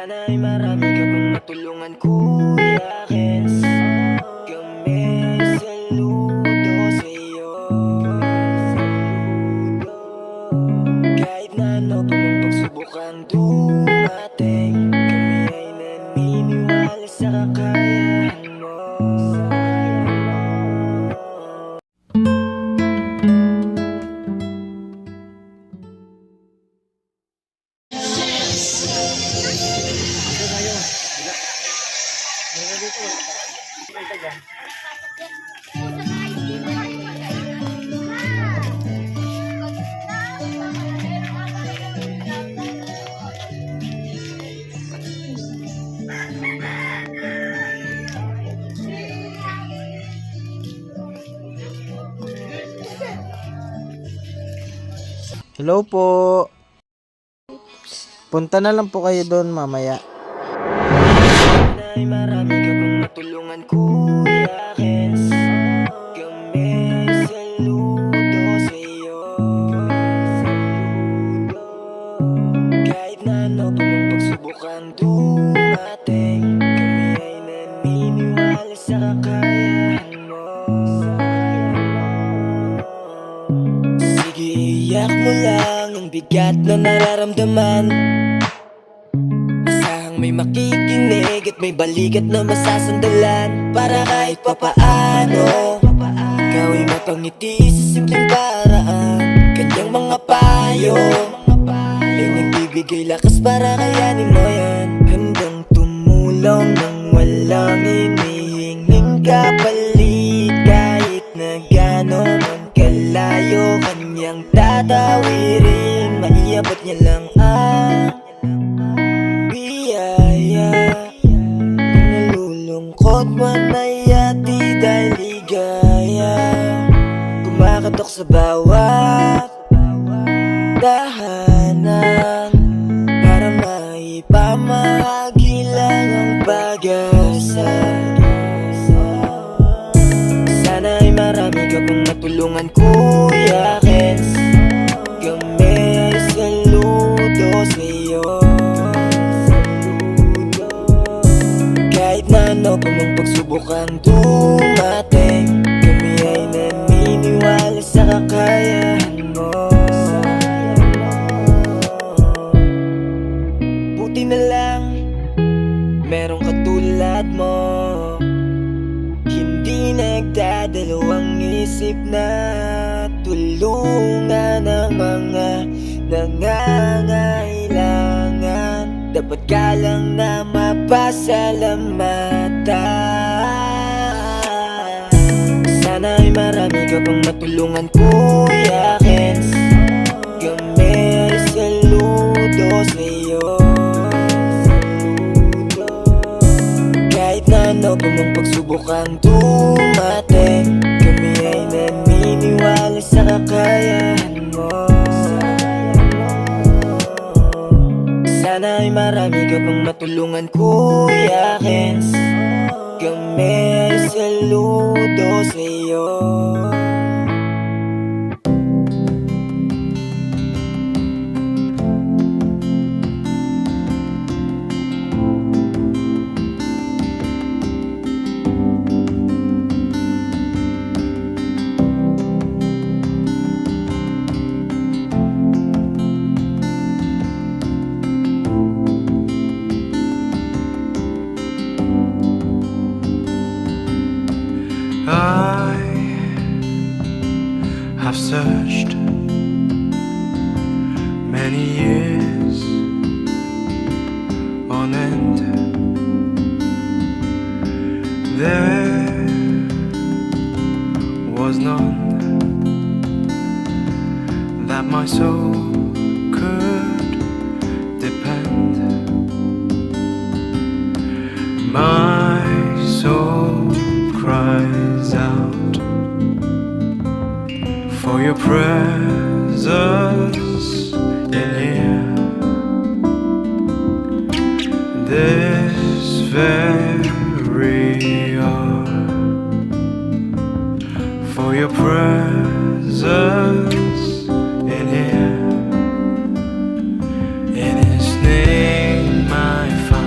Sana ay marami ka pang matulungan, Kuya Kens. Kami saludo sa'yo. Kahit na ano pa mang pagsubok ang dumating, kami ay naniniwala sa kakayahan mo. Hello po. Punta na lang po kayo doon mamaya. Sana ay marami ka pang matulungan, Kuya Kens. Kami saludo sa'yo. Kahit na ano pa mang pagsubok ang dumating, kami ay naniniwala sa kakayahan mo. Sige, iyak mo lang ang bigat na nararamdaman. Asahang may makikinig at may balikat na masasandalan. Para kahit papaano ikaw ay mapangiti sa simpleng paraan. Kanyang mga payo ay nagbibigay lakas para kayanin mo yan. Handang tumulong nang walang hinihinging kapalit. Kahit na gano'n man kalayo kanyang tatawirin, maiabot niya lang ang biyaya. Kung nalulungkot man ay hatid ay ligaya, kumakatok sa bawat tahanan para maipamahagi lang ang pag-asa. Sana ay marami ka pang matulungan, Kuya Kens. Kami ay saludo sa'yo. Kahit na ano pa mang pagsubok ang dumating, kami ay naniniwala sa kakayahan mo. Buti na lang merong katulad mo, hindi nagdadalawang isip na tulungan ang mga nangangailangan. Dapat ka lang na mapasalamatan. Sana ay marami ka pang matulungan, Kuya Kens. Kami ay saludo sa'yo. Kahit na ano pa mang pagsubok ang dumating, kami ay naniniwala sa kakayahan mo. Sana ay marami ka pang matulungan, Kuya Kens. Kami ay saludo sa'yo. I have searched many years on end. There was none that my soul could depend. My soul cries out for your presence in here. This very hour, for your presence in here. In His name I find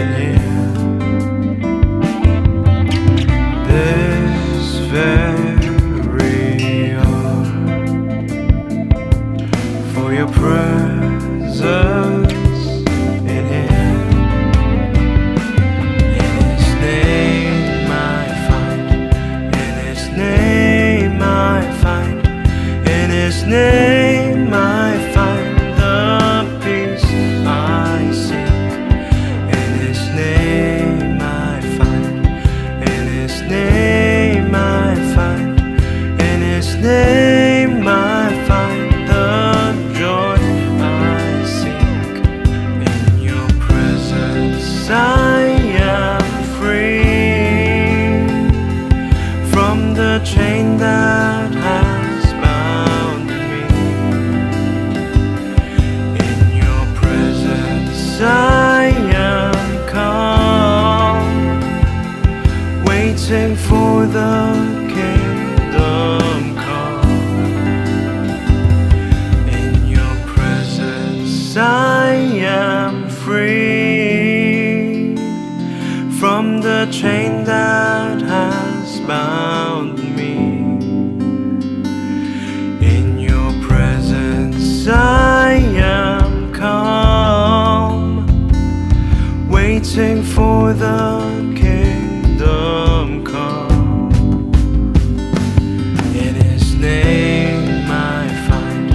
in here. This very hour, for your presence in here. In His name I find, in His name I find, in His name I find the peace I seek. In His name I find, in His name I find, in His name I find the joy I seek. In your presence I am free from the chain that has bound me. In your presence I am calm, waiting for the kingdom come. In your presence I am free from the chain that has bound me. In your presence I am calm, waiting for the kingdom come. In His name I find,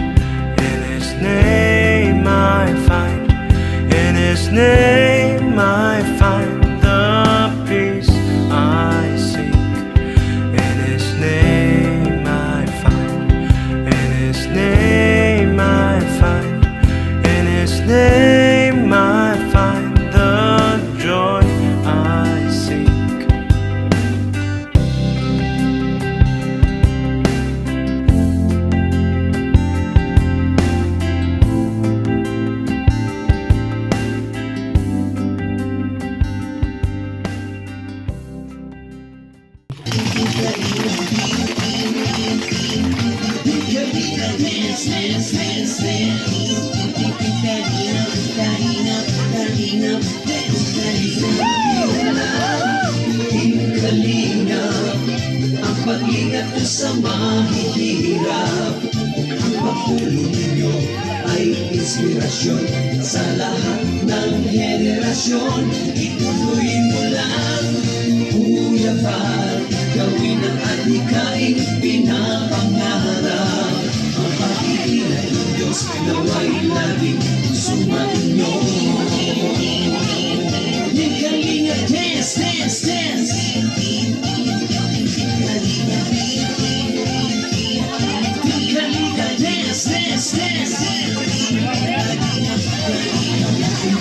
in His name I find, in His name I find the peace I seek. In His name I find, in His name I find, in His name I find the joy I seek. Ang pag-ingat nyo sa mahihirap, ang pagtulong ninyo ay inspirasyon sa lahat ng henerasyon. Ituloy mo lang, Kuya Val, gawin ang adhikain pinapangarap. Ang pag-iingat ng Diyos nawa'y laging sumainyo. Kalinga, dance, dance, dance. Kalinga, dance, dance, dance.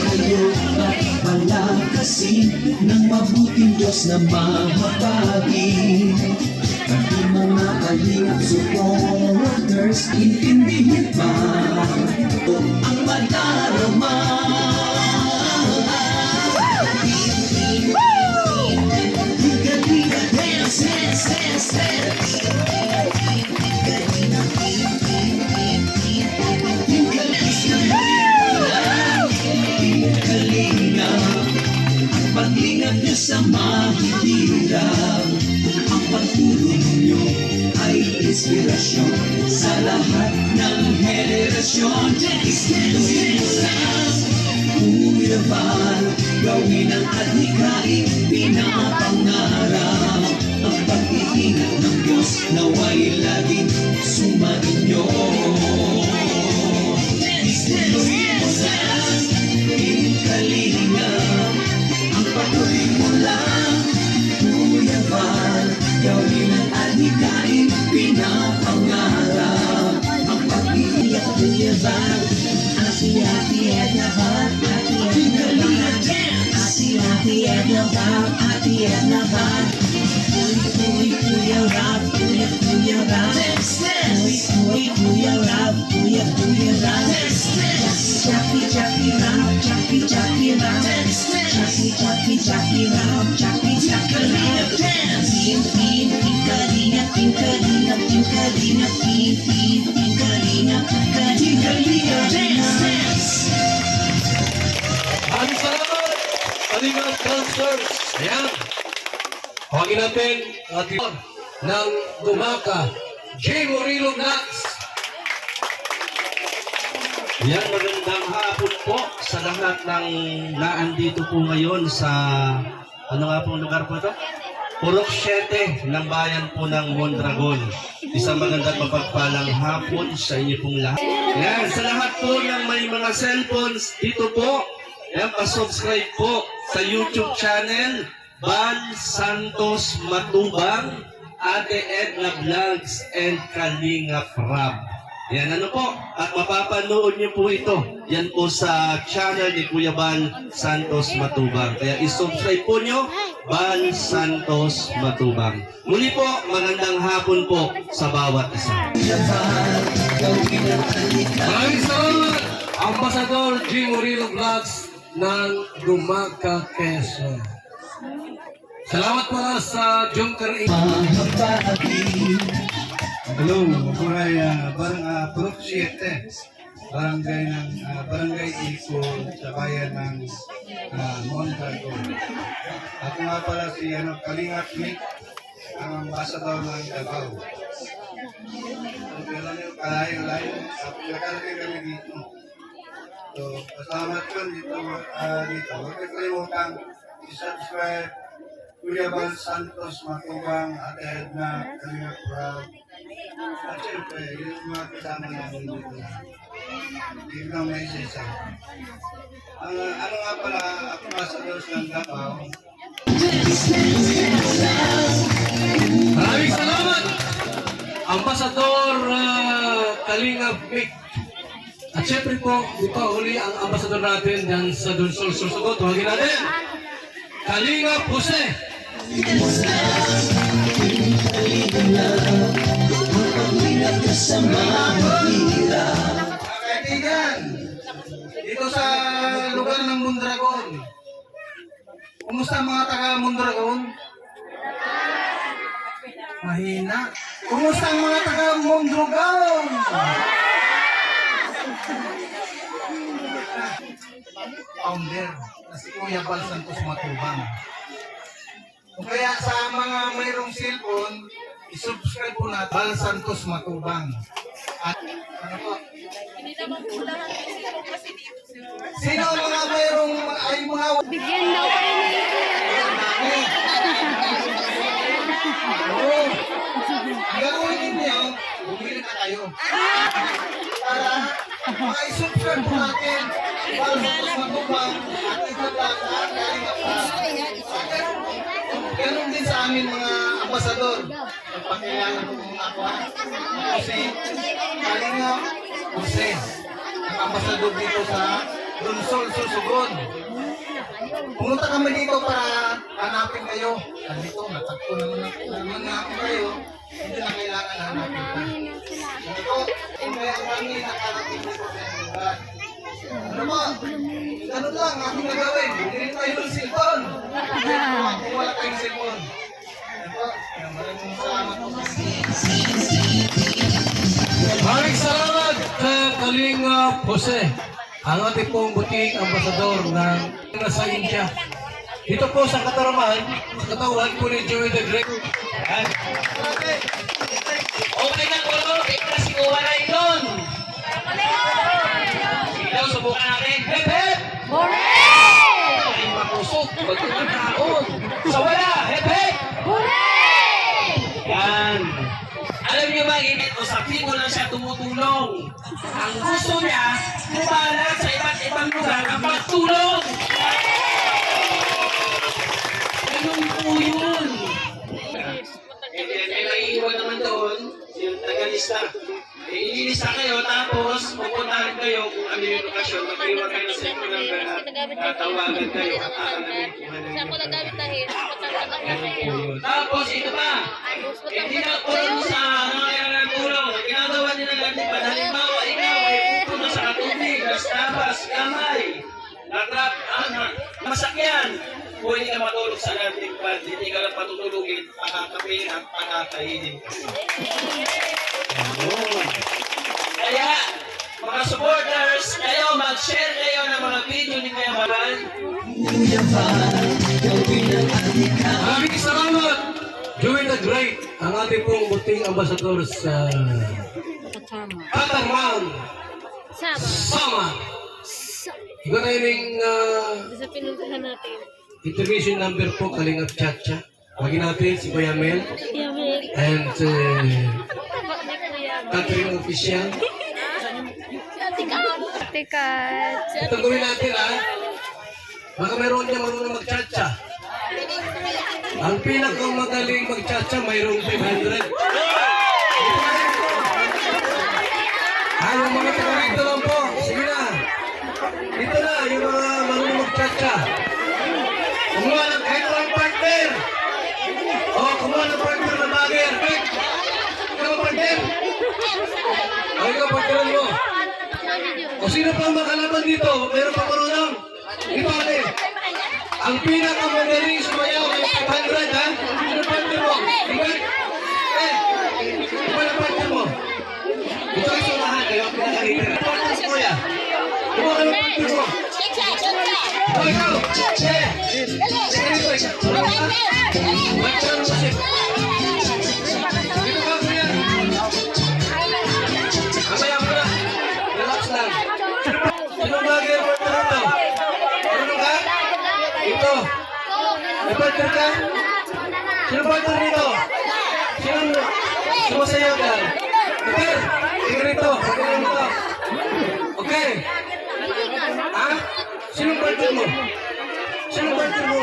Kayo at palakasin ng mabuting Diyos na mahabagin. Pati mga kalingap supporters, intindihin pa ang madarama. Kalinga, dance, dance, dance, dance. Kalinga, ang pag-ingat nyo sa mahihirap, ang pagtulong nyo ay inspirasyon sa lahat ng henerasyon. Ituloy mo lang, Kuya Val, gawin ang adhikain pinapangarap. Ang pag-iingat ng Diyos nawa'y laging sumainyo. Ituloy mo lang, Kalinga, ang patuloy mo lang, Kuya Val, gawin ang adhikain pinapangarap. Ang pag-iingat, Kuya Val, ati-ati at nabat, ati-ati nabat, ati-ati at nabat, ati-ati nabat. Uy, Kuya Rap, Kuya Rap, uy, Kuya Rap, Kuya Rap. Jackie Rap, Jackie Rap, Jackie Rap, Kalinga, dance. Kalinga, dance, dance. Maraming salamat! Kalingap Transfers. Ayan. Tawagin natin ating ng Dumaka, J. Murillo Vlogs. Yan, magandang hapon po sa lahat ng naandito po ngayon sa ano nga pong lugar po ito? Purok 7 ng bayan po ng Mondragon. Isang magandang mapagpalang hapon sa inyo pong lahat. Yan, sa lahat po ng may mga cellphones dito po, yan, pa-subscribe po sa YouTube channel Van Santos Matubang, Ate Edna Vlogs and Kalingap Rab. Yan, ano po, at mapapanood niyo po ito. Yan po sa channel ni Kuya Van Santos Matubang. Kaya isubscribe po niyo, Van Santos Matubang. Muli po, magandang hapon po sa bawat isa. Maraming salamat, Ambassador J. Murillo Vlogs ng Dumaka, Quezon. Salamat po sa Junker. Hello, ako ay Purok 7, Barangay Ico sa bayan ng Mondragon. Ako nga pala si Kalingap Mick, ang ambassador ng Davao. Pero yung kalayo-layo, nakalagay kami dito. So, pasalamat ko dito. Huwag kayo kalimutan i-subscribe Kuya Van Santos Matubang, Ate Edna, Kalingap Rab. At syempre, yung mga kasama namin dito. Hindi ko na may isa-isa. Ano nga pala, ako masados ng Davao. Maraming salamat, Ambassador Kalingap Mick. At syempre po, di pa uli ang ambassador natin dyan sa Dunsol Sursugot. Tawagin natin, Kalingap Jose. Mga kaibigan, dito sa lugar ng Mondragon, kumusta ang mga taga Mondragon? Mahina. Kumusta ang mga taga Mondragon? Founder na si Kuya Val Santos Matubang. Kung kaya sa mga mayroong cellphone, isubscribe po natin Val Santos Matubang. At ano po? Sino ang mga mayroong ay mga Bigyan daw kayo ni Oo. Gagawin ninyo, bumili na kayo. Para ma-subscribe po natin Val Santos Matubang at itataka ganun din sa amin mga ambasador. Pagpakilala ko muna ako kasi Kalingap Jose, ang ambasador dito sa Dunsol, Sursugon. Pumunta kami dito para hanapin kayo. Dito, natagpo naman nga ako kayo. Hindi na kailangan hanapin ka. Ito, kaya kami nakarating dito sa lugar. Ano mo? Ganun lang, aking nagawin. Hindi tayo ng cellphone. Kung wala tayong cellphone. Ito, maraming salamat po. Maraming salamat, Kalingap Jose. Ang ating pong buting ambasador ng nasa India. Dito po sa Kataraman, sa katawan po ni Joey the Great. Ayan. Okay na po, ikaw na si Kuha na yun. Sige daw, subukan natin. Hep, hep! Hooray! Ay, mapusok. Pagkulang taon. Sa wala, hep, hep! Hooray! Yan. Alam niyo ba, init o sa mo lang siya tumutulong. Ang gusto niya, kumalat sa iba't ibang lugar ang pagtulong. Ganun po yun. May naiiwan naman doon, yung tagalista. Ililista kayo, tapos pupuntahan kayo kung ano yung lokasyon. Mag-iwan kayo sa inyo ng tatawagan kayo at aalamin kung ano Sa ako nagamit na hit. Tapos ito pa, hindi na tulong sa nangyayaran ng tulong. Ginagawa nila natin pa. Halimbawa, ikaw ay pupunta sa katubig, tabas, kamay, masakyan. Pwede ka matulog sa landing pad, hindi ka lang patutulugin, pakakapin at pakakainin ka. Kaya, mga supporters, kayo mag-share kayo ng mga video ni Kuya Mahal. Maraming salamat! Joey the Great, ang ating pong buting ambasador sa Katarman, Sama. Sama. Ikaw na yung Sa pinuntahan natin. intermission number po, Kalingap Chacha. Wagin natin si Kuya Mel Yamil. and Tabak ni Kuya. Catering Official. Tikat. Ito gawin natin ha. Baka meron niya marunong mag-chacha. Ang pinakamagaling mag-chacha, mayroong 500. Yung mga taga rito lang po. Sige na. Dito na, yung mga marunong mag-chacha. Kumuha ng kahit one partner. Kumuha ng partner na bagay. Ikaw partner. Ikaw partneran mo. Sino pa ang makalaban dito? Meron pa marunong? Ito ate. Ang pinakamagaling sumayaw ay 500 ha? Sino partner mo? Ikaw? Ikaw na partner mo? Ito ay sulahan kayo. Pinakahita. Partner si Kuya. Ikaw ka na partner mo. Ikaw. Sige. Partner mo siya. Dito ka Kuya. Mamaya mo na. Relax lang. Sino bagay ang partner ito? Marunong ka? Ito. May partner ka? Sino partner nito? Sino sumasayaw ka? Okay. Tingnan nito. Tingnan nito. Okay. Ha? Sino partner mo? Sino partner mo?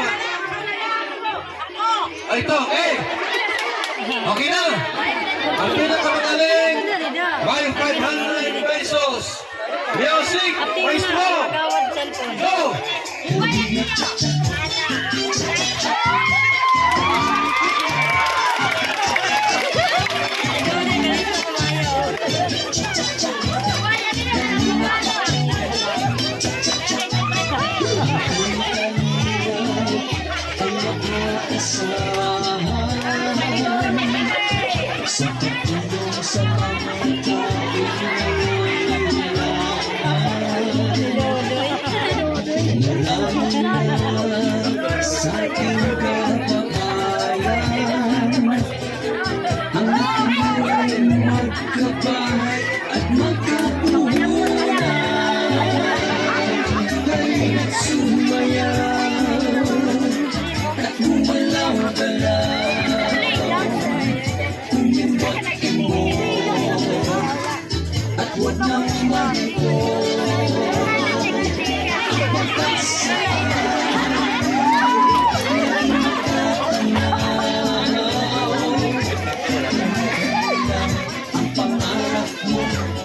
Ito. Okay. Okay na. Ang pinakamagaling. May 500 pesos. Music. Praise mo. Go.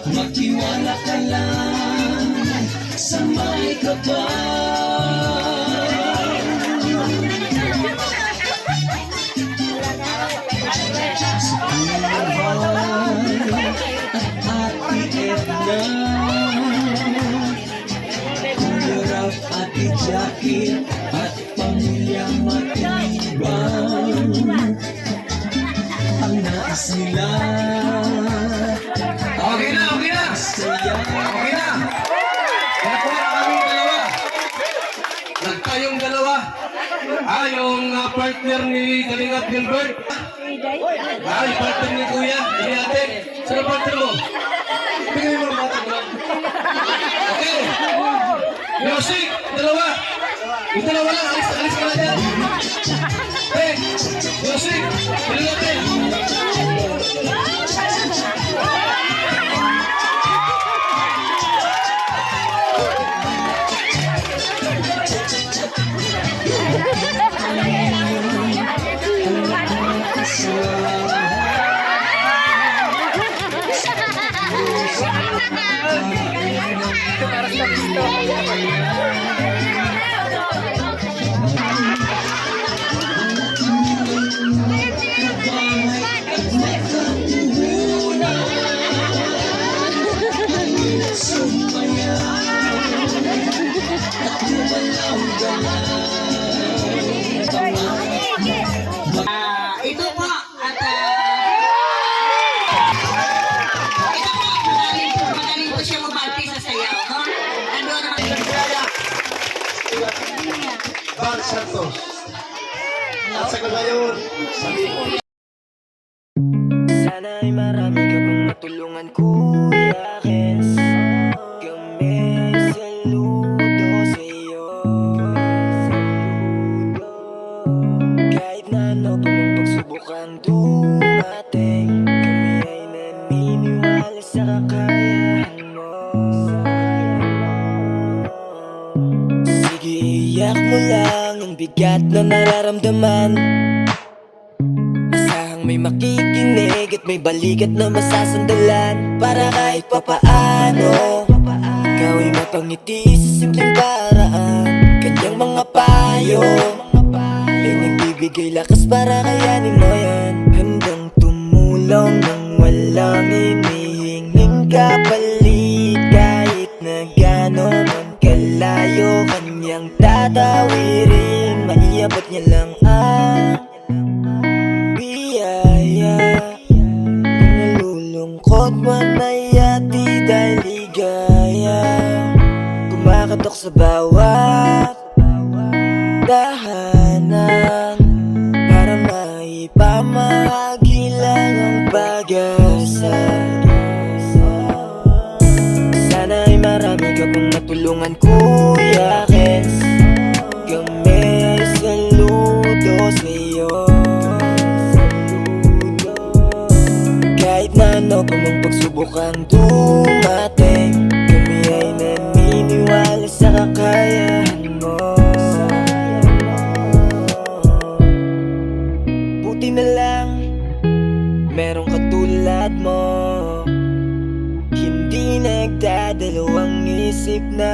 Magtiwala ka lang sa may Ate Jackie at pamilyang matibang ang nais nila. Okay na, okay na. Okay na. Nakuha na kami dalawa. Nagtayong dalawa. Yung partner ni Kalingap Gilbert. Yung partner ni Kuya. Hindi ate. Sino partner mo? Bigay mo mga taglan. Okay. Music. Dalawa. Yung dalawa lang. Alis ka na dyan. Okay. Music. Bili natin. Val Santos. At sa ngayon, Sana ay marami ka pang matulungan, Kuya Kes. Kami saludo sa'yo. Kahit na ano pa mang pagsubukang dumating, kami ay naniniwala sa kakayahan mo. Sige, iyak mo lang ang bigat na nararamdaman. Asahang may makikinig at may balikat na masasandalan, para kahit papaano ikaw ay mapangiti sa simpleng paraan. Kanyang mga payo ay nagbibigay lakas para kayanin mo yan. Handang tumulong nang walang hinihinging kapalit, kahit na gaano man kalayo kanyang tatawirin. Maiabot niya lang ang biyaya. Kung nalulungkot man ay ati dahil ligaya, kumakatok sa bawat dahanan, para maipamahagi lang ang pag-asa. Sana ay marami ka pang matulungan, Kuya Kes. Kami ay saludo sa'yo. Kahit na ano pa mang pagsubukang dumating, kami ay naniniwala sa kakayahan mo. Buti na lang merong katulad mo, hindi nagdadalawang isip na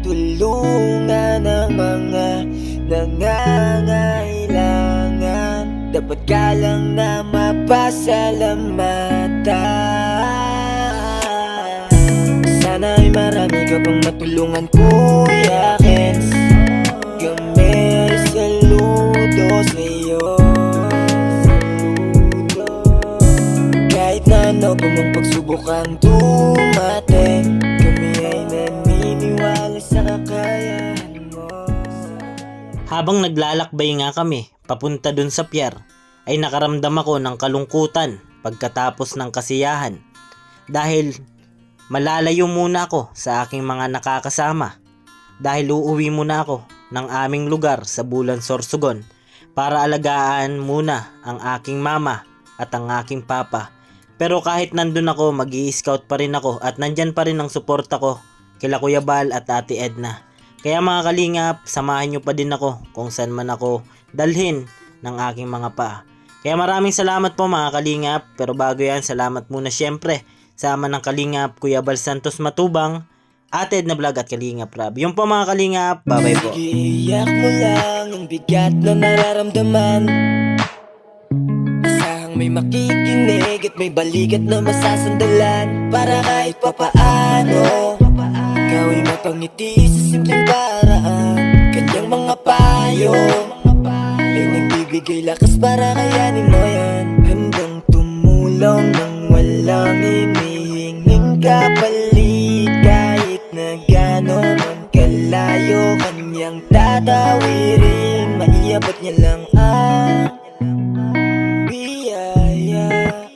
tulungan ang mga nangangailangan. Dapat ka lang na mapasalamatan. Sana ay marami ka pang matulungan, Kuya Kes. Kami ay saludo sa'yo. Kahit na ano pa mang pagsubukang dumating, kami ay naniniwala sa kakayahan mo. Habang naglalakbay nga kami papunta dun sa pier, ay nakaramdam ako ng kalungkutan pagkatapos ng kasiyahan, dahil malalayo muna ako sa aking mga nakakasama, dahil uuwi muna ako ng aming lugar sa Bulan, Sorsogon, para alagaan muna ang aking mama at ang aking papa. Pero kahit nandun ako, mag-i-scout pa rin ako at nandyan pa rin ang suporta ko kila Kuya Bal at Ate Edna. Kaya mga kalingap, samahan nyo pa din ako kung saan man ako dalhin ng aking mga paa. Kaya maraming salamat po mga kalingap. Pero bago yan, salamat muna syempre sa ama ng kalingap, Kuya Bal Santos Matubang, Ate Edna Vlog at Kalingap Rab. Yung po mga kalingap, bye bye po. Iyak mo lang ang bigat na nararamdaman. Asahang may makikinig at may balikat na masasandalan, para kahit papaano ikaw ay mapangiti sa simpleng paraan. Kanyang mga payo ay nagbibigay lakas para kayanin mo yan. Handang tumulong nang walang hinihinging kapalit, kahit na gaano man kalayo kanyang tatawirin. Maiabot niya lang ang biyaya.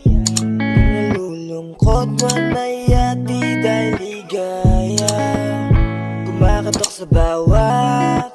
Kung nalulungkot man ay ati dahil ligaya, kumakatok sa bawat